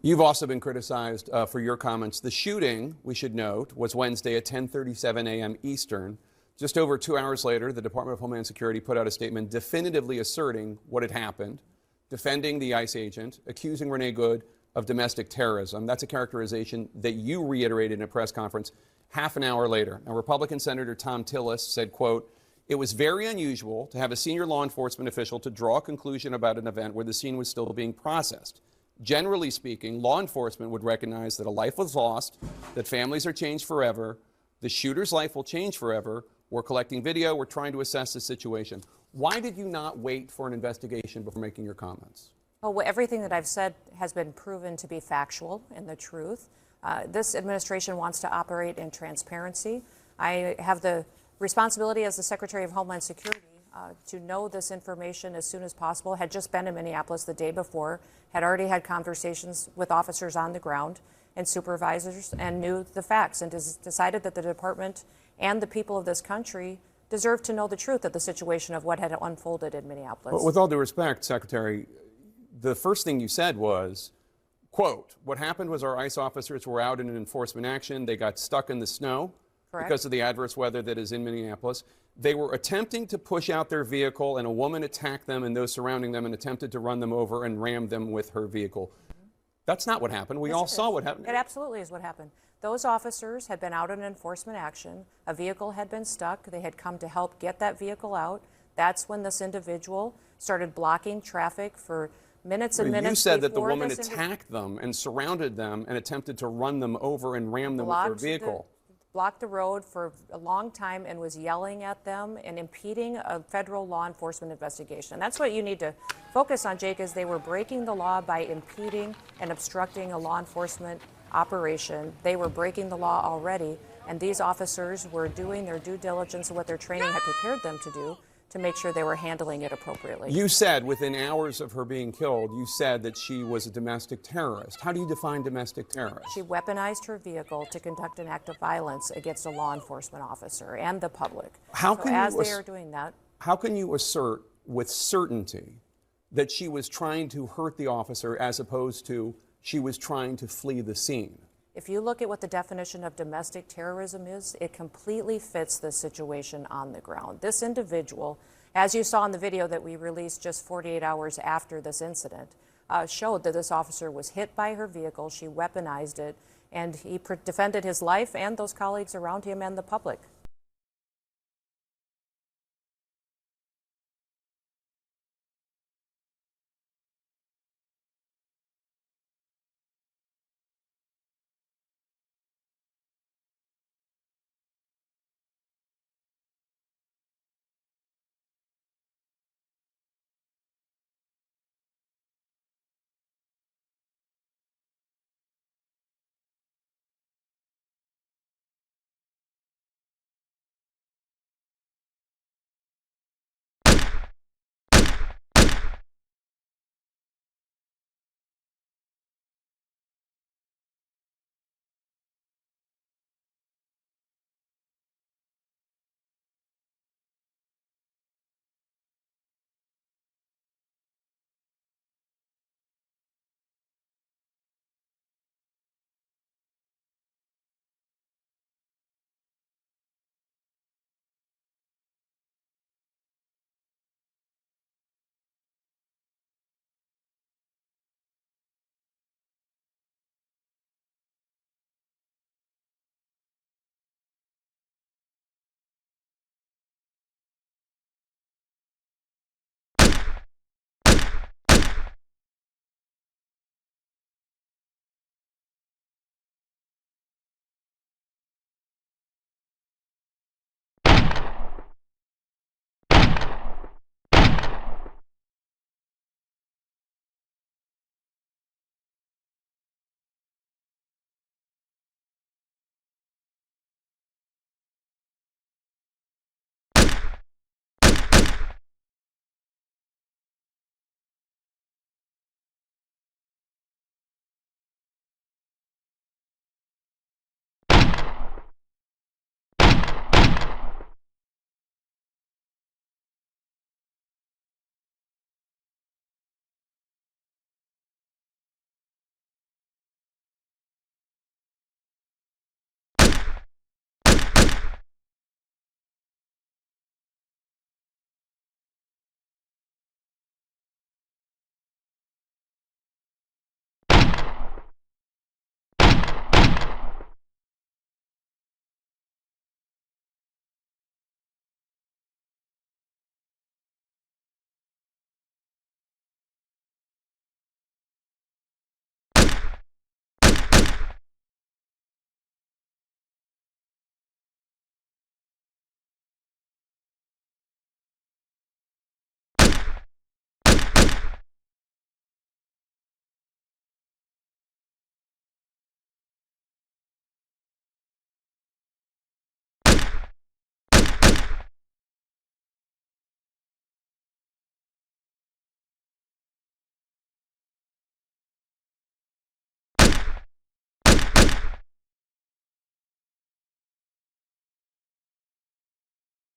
You've also been criticized for your comments. The shooting, we should note, was Wednesday at 10:37 a.m. Eastern. Just over 2 hours later, the Department of Homeland Security put out a statement definitively asserting what had happened, defending the ICE agent, accusing Renee Good of domestic terrorism. That's a characterization that you reiterated in a press conference half an hour later. Now, Republican Senator Tom Tillis said, quote, "It was very unusual to have a senior law enforcement official to draw a conclusion about an event where the scene was still being processed. Generally speaking, law enforcement would recognize that a life was lost, that families are changed forever, the shooter's life will change forever. We're collecting video. We're trying to assess the situation." Why did you not wait for an investigation before making your comments? Well, everything that I've said has been proven to be factual and the truth. This administration wants to operate in transparency. I have the responsibility as the Secretary of Homeland Security to know this information as soon as possible. Had just been in Minneapolis the day before, had already had conversations with officers on the ground and supervisors, and knew the facts, and decided that the department and the people of this country deserve to know the truth of the situation of what had unfolded in Minneapolis. But with all due respect, Secretary, the first thing you said was, quote, "What happened was our ICE officers were out in an enforcement action. They got stuck in the snow." Correct. Because of the adverse weather that is in Minneapolis. They were attempting to push out their vehicle, and a woman attacked them and those surrounding them and attempted to run them over and ram them with her vehicle. That's not what happened. We all saw what happened. It absolutely is what happened. Those officers had been out in enforcement action. A vehicle had been stuck. They had come to help get that vehicle out. That's when this individual started blocking traffic for minutes and minutes. You said that the woman attacked them and surrounded them and attempted to run them over and ram them with her vehicle. Blocked the road for a long time and was yelling at them and impeding a federal law enforcement investigation. And that's what you need to focus on, Jake, is they were breaking the law by impeding and obstructing a law enforcement operation. They were breaking the law already, and these officers were doing their due diligence and what their training had prepared them to do to make sure they were handling it appropriately. You said within hours of her being killed, you said that she was a domestic terrorist. How do you define domestic terrorist? She weaponized her vehicle to conduct an act of violence against a law enforcement officer and the public. They are doing that. How can you assert with certainty that she was trying to hurt the officer as opposed to she was trying to flee the scene? If you look at what the definition of domestic terrorism is, it completely fits the situation on the ground. This individual, as you saw in the video that we released just 48 hours after this incident, showed that this officer was hit by her vehicle, she weaponized it, and he defended his life and those colleagues around him and the public.